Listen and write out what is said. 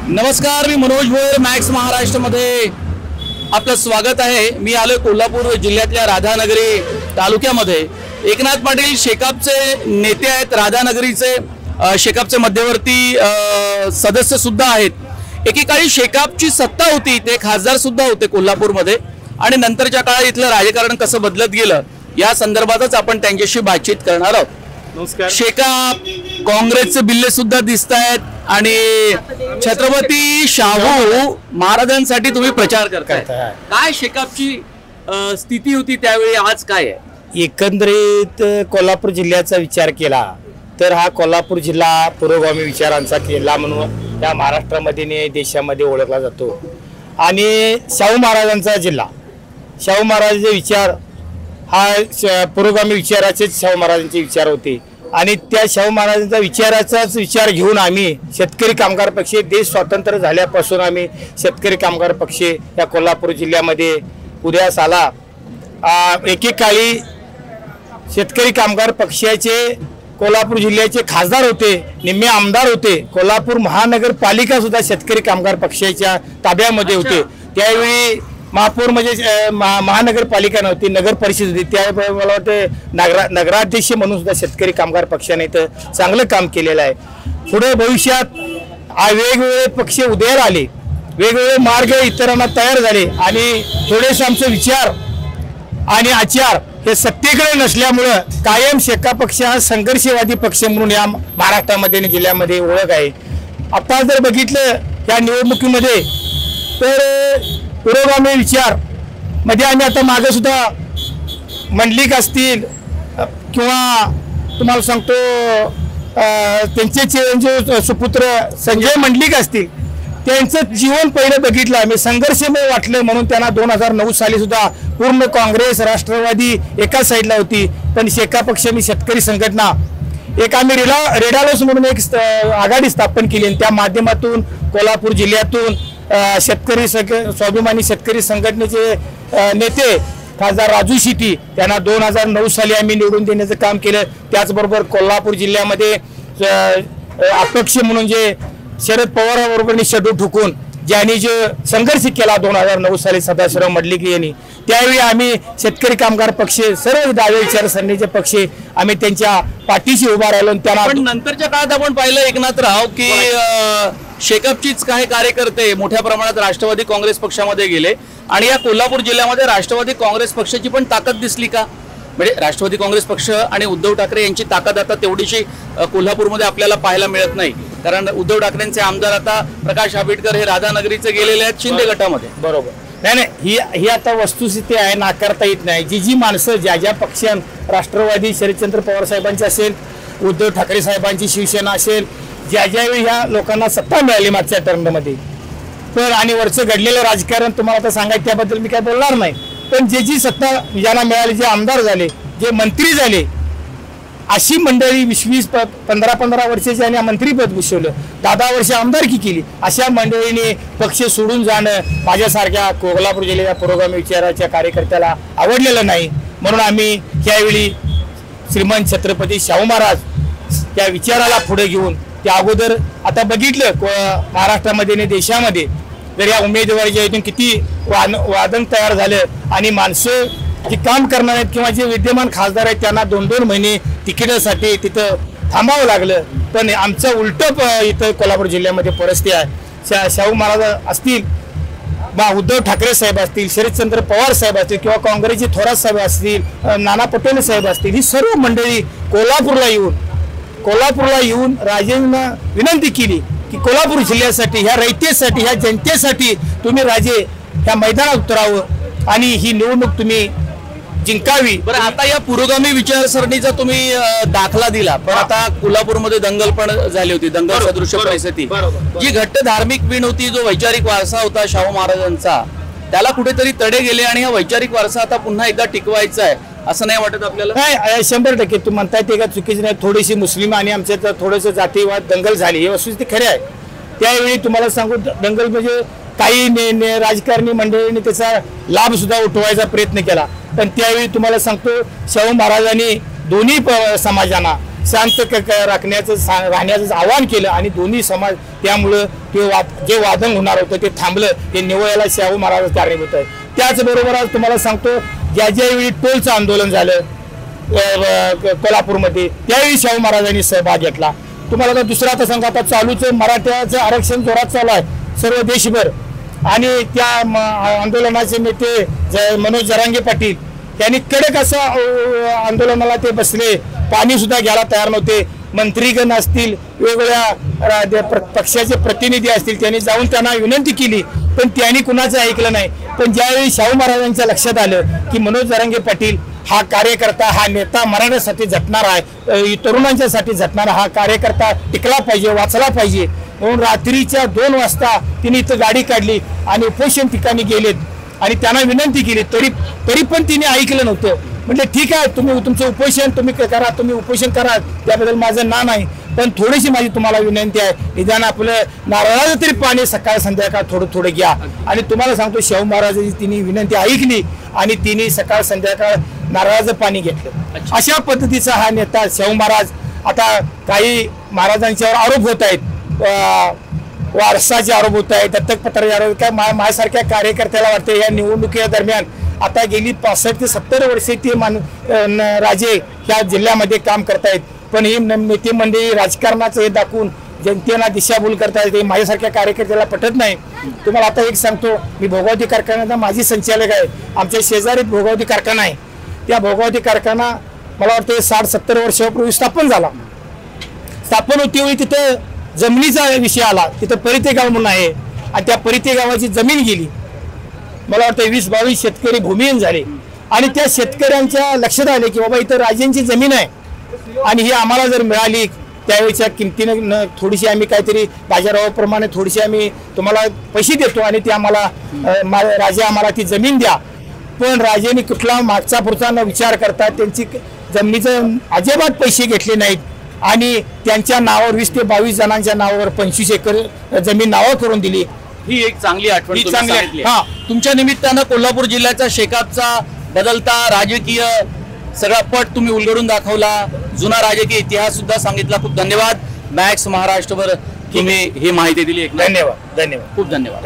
नमस्कार, मी मनोज भोयर मॅक्स महाराष्ट्रमध्ये आपलं स्वागत आहे। मी आलोय कोल्हापूर जिल्ह्यातल्या राधानगरी तालुक्यामध्ये। एकनाथ पाटील शेकापचे नेते आहेत, राधानगरीचे शेकापचे मध्यवर्ती सदस्य सुद्धा आहेत। एकेकाळी शेकापची सत्ता होती, ते खासदार सुद्धा होते कोल्हापूरमध्ये आणि नंतरच्या काळात इथलं राजकारण कसं बदलत गेलं या संदर्भातच आपण त्यांच्याशी बातचीत करणार आहोत। नमस्कार। शेकाप काँग्रेसचे बिल्ले सुद्धा दिसतायत आणि छत्रपती शाहू महाराजांसाठी तुम्ही प्रचार करताय। काय शेकापची स्थिती होती त्यावेळी, आज काय आहे? एकंदरीत कोल्हापूर जिल्ह्याचा विचार केला तर हा कोल्हापूर जिल्हा पुरोगामी विचारांचा जिल्हा म्हणून या महाराष्ट्रामध्ये आणि देशामध्ये ओळखला जातो। आणि शाहू महाराजांचा जिल्हा, शाहू महाराजांचे विचार हा पुरोगामी विचाराचे शाहू महाराजांचे विचार होते आणि त्या शाहू महाराजांचा विचाराचाच विचार घेऊन आम्ही शेतकरी कामगार पक्ष, देश स्वातंत्र्य झाल्यापासून आम्ही शेतकरी कामगार पक्ष या कोल्हापूर जिल्ह्यामध्ये उदयास आला। एकेकाळी शेतकरी कामगार पक्षाचे कोल्हापूर जिल्ह्याचे खासदार होते, निम्मे आमदार होते। कोल्हापूर महानगरपालिका सुद्धा शेतकरी कामगार पक्षाच्या ताब्यामध्ये होते। त्यावेळी महापौर म्हणजे महानगरपालिका नव्हती, नगर परिषद होती। त्यावेळी मला वाटतं नगराध्यक्ष म्हणून सुद्धा शेतकरी कामगार पक्षाने तर चांगलं काम केलेलं आहे। पुढे भविष्यात वेगवेगळे पक्ष उदयाला आले, वेगवेगळे मार्ग इतरांना तयार झाले आणि थोडेसे आमचे विचार आणि आचार हे सत्तेकडे नसल्यामुळं कायम शेकाप पक्ष हा संघर्षवादी पक्ष म्हणून या महाराष्ट्रामध्ये आणि जिल्ह्यामध्ये ओळख आहे। आता जर बघितलं या निवडणुकीमध्ये तर पुरोगामी विचार मध्ये आम्ही आता मागे सुद्धा मंडलिक असतील किंवा तुम्हाला सांगतो त्यांचे सुपुत्र संजय मंडलिक असतील, त्यांचं जीवन पहिलं बघितलं आम्ही, संघर्षमय वाटलं म्हणून त्यांना 2009 साली सुद्धा पूर्ण काँग्रेस राष्ट्रवादी एका साईडला होती, पण शेकाप पक्षाने शेतकरी संघटना एक आम्ही रेडालोस म्हणून एक आघाडी स्थापन केली आणि त्या माध्यमातून कोल्हापूर जिल्ह्यातून शेतकरी स्वाभिमानी शेतकरी संघटनेचे नेते खासदार राजू शेट्टी त्यांना 2009 साली आम्ही निवडून देण्याचं काम केलं। त्याचबरोबर कोल्हापूर जिल्ह्यामध्ये अपक्ष म्हणून जे शरद पवारांबरोबर शेडू ठोकून ज्यांनी जो संघर्ष केला 2009 साली सदाशिवराव मंडलिक यांनी, त्यावेळी आम्ही शेतकरी कामगार पक्ष सर्व डावे विचारसरणीचे पक्ष आम्ही त्यांच्या पाठीशी उभा राहिलो। त्यांना पण नंतरच्या काळात आपण पाहिलं एकनाथराव की शेकापचीच काही कार्यकर्ते मोठ्या प्रमाणात राष्ट्रवादी काँग्रेस पक्षामध्ये गेले आणि या कोल्हापूर जिल्ह्यामध्ये राष्ट्रवादी काँग्रेस पक्षाची पण ताकद दिसली का? म्हणजे राष्ट्रवादी काँग्रेस पक्ष आणि उद्धव ठाकरे यांची ताकद आता तेवढीशी कोल्हापूरमध्ये आपल्याला पाहायला मिळत नाही, कारण उद्धव ठाकरेंचे आमदार आता प्रकाश आंबेडकर हे राधानगरीचे गेलेले आहेत शिंदे गटामध्ये। बरोबर, नाही ही आता वस्तुस्थिती आहे, नाकारता येत नाही। जी माणसं ज्या पक्षां राष्ट्रवादी शरदचंद्र पवार साहेबांची असेल, उद्धव ठाकरे साहेबांची शिवसेना असेल, ज्यावेळी ह्या लोकांना सत्ता मिळाली मागच्या टर्ममध्ये, पण आणि वरचं घडलेलं राजकारण तुम्हाला आता सांगायचं त्याबद्दल मी काय बोलणार नाही, पण जी सत्ता ज्यांना मिळाली, जे आमदार झाले, जे मंत्री झाले, अशी मंडळी 20-20 15-15 वर्षाची आणि मंत्रीपद भूषवलं, 10 वर्ष आमदारकी केली, अशा मंडळीने पक्ष सोडून जाणं माझ्यासारख्या कोल्हापूर जिल्ह्याच्या पुरोगामी विचाराच्या कार्यकर्त्याला आवडलेलं नाही। म्हणून आम्ही त्यावेळी श्रीमंत छत्रपती शाहू महाराज त्या विचाराला पुढे घेऊन त्या अगोदर आता बघितलं महाराष्ट्रामध्ये आणि देशामध्ये जर या उमेदवारीच्या इथून किती वादन तयार झालं आणि माणसं जी काम करणार आहेत किंवा जे विद्यमान खासदार आहेत त्यांना 2-2 महिने तिकिटासाठी तिथं थांबावं लागलं, पण आमचं उलटं इथं कोल्हापूर जिल्ह्यामध्ये परिस्थिती आहे। शाहू महाराज असतील, उद्धव ठाकरे साहेब असतील, शरदचंद्र पवार साहेब असतील किंवा काँग्रेसचे थोरात साहेब असतील, नाना पटोले साहेब असतील, ही सर्व मंडळी कोल्हापूरला येऊन राजेंना विनंती केली की कोल्हापूर जिल्ह्यासाठी, ह्या रयतेसाठी, ह्या जनतेसाठी तुम्ही राजे ह्या मैदानात उतरावं आणि ही निवडणूक तुम्ही जिंकावी। बरं, आता या पुरोगामी विचारसरणीचा तुम्ही दाखला दिला, पण आता कोल्हापूरमध्ये दंगल पण झाली होती, दंगल सदृश्य परिस्थिती, जी घट्ट धार्मिक वीण होती, जो वैचारिक वारसा होता शाहू महाराजांचा, त्याला कुठेतरी तडे गेले आणि हा वैचारिक वारसा आता पुन्हा एकदा टिकवायचा आहे असं नाही वाटत आपल्याला? नाही, 100% तुम्ही म्हणताय ते का चुकीचं नाही। थोडीशी मुस्लिम आणि आमच्यात थोडंसं जातीवाद दंगल झाली, हे वस्तुस्थिती खरे आहे। त्यावेळी तुम्हाला सांगू, दंगल म्हणजे काही राजकारणी मंडळींनी त्याचा लाभ सुद्धा उठवायचा प्रयत्न केला, पण त्यावेळी तुम्हाला सांगतो शाहू महाराजांनी दोन्ही समाजांना शांत राखण्याचं राहण्याचं आवाहन केलं आणि दोन्ही समाज त्यामुळं ते जे वादन होणार होतं ते थांबलं. हे निवळायला शाहू महाराज कारणीभूत आहे. त्याचबरोबर आज तुम्हाला सांगतो ज्यावेळी टोलचं आंदोलन झालं कोल्हापूरमध्ये त्यावेळी शाहू महाराजांनी सहभाग घेतला. तुम्हाला आता दुसरा आता सांगा, आता चालूचं मराठ्याचं आरक्षण जोरात चालू आहे सर्व देशभर आणि त्या आंदोलनाचे नेते मनोज जरांगे पाटील यांनी कडक असं आंदोलनाला ते बसले. पाणी सुद्धा घ्यायला तयार नव्हते. मंत्रीगण असतील, वेगवेगळ्या पक्षाचे प्रतिनिधी असतील, त्यांनी जाऊन त्यांना विनंती केली पण त्यांनी कुणाचं ऐकलं नाही. पण ज्यावेळी शाहू महाराजांच्या लक्षात आलं की मनोज जरांगे पाटील हा कार्यकर्ता, हा नेता मराठ्यासाठी झटणार आहे, तरुणांच्यासाठी झटणारा हा कार्यकर्ता टिकला पाहिजे, वाचला पाहिजे म्हणून रात्रीच्या 2 वाजता तिने इथं गाडी काढली आणि उपोषण ठिकाणी गेलेत आणि त्यांना विनंती केली. तरी पण तिने ऐकलं नव्हतं. म्हणजे ठीक आहे, तुम्ही तुमचं उपोषण तुम्ही करा, तुम्ही उपोषण करा, त्याबद्दल माझं ना नाही, पण थोडीशी माझी तुम्हाला विनंती आहे, निदान आपलं नारळाचं तरी पाणी सकाळ संध्याकाळ थोडं थोडं घ्या. आणि तुम्हाला सांगतो शाहू महाराजांची तिने विनंती ऐकली आणि तिने सकाळ संध्याकाळ नारळाचं पाणी घेतलं. अशा पद्धतीचा हा नेता शाहू महाराज. आता काही महाराजांच्यावर आरोप होत आहेत, वारसाचे आरोप होत आहेत, दत्तकपत्राचे आरोप. काय माझ्यासारख्या कार्यकर्त्याला वाटते या निवडणुकीच्या दरम्यान आता गेली 65 ते 70 वर्षे ते राजे ह्या जिल्ह्यामध्ये काम करतायत, पण ही नेते मंडळी राजकारणाचं हे दाखवून जनतेला दिशाभूल करतायत. हे माझ्यासारख्या कार्यकर्त्याला पटत नाही. तुम्हाला आता एक सांगतो, मी भोगावती कारखान्याचा माजी संचालक आहे. आमच्या शेजारी भोगावती कारखाना आहे. त्या भोगावती कारखाना मला वाटतं 60-70 वर्षापूर्वी स्थापन झाला. स्थापन होती वेळी तिथं जमिनीचा विषय आला. तिथं परिते गाव म्हणून आहे आणि त्या परिते गावाची जमीन गेली. मला वाटतं 20-22 शेतकरी भूमिहीन झाले आणि त्या शेतकऱ्यांच्या लक्षात आले की बाबा इथं राजांची जमीन आहे आणि ही आम्हाला जर मिळाली त्यावेळेच्या किमतीनं थोडीशी आम्ही काहीतरी बाजाराप्रमाणे थोडीशी आम्ही तुम्हाला पैसे देतो आणि ते आम्हाला राजे आम्हाला ती जमीन द्या. पण राजांनी कुठला मागचा पुढचा न विचार करता त्यांची जमिनीचं अजिबात पैसे घेतले नाहीत आणि त्यांच्या नावावर 20 ते 22 जणांच्या नावावर 25 एकर जमीन नावं करून दिली. ही एक चांगली आठवण ही चांगली. हा, तुमच्या निमित्तानं कोल्हापूर जिल्ह्याचा शेकापचा बदलता राजकीय सगळा पट तुम्ही उलगडून दाखवला. जुना राजकीय इतिहास सुद्धा सांगितला. खूप धन्यवाद. मॅक्स महाराष्ट्रभर तुम्ही ही माहिती दिली. धन्यवाद. खूप धन्यवाद.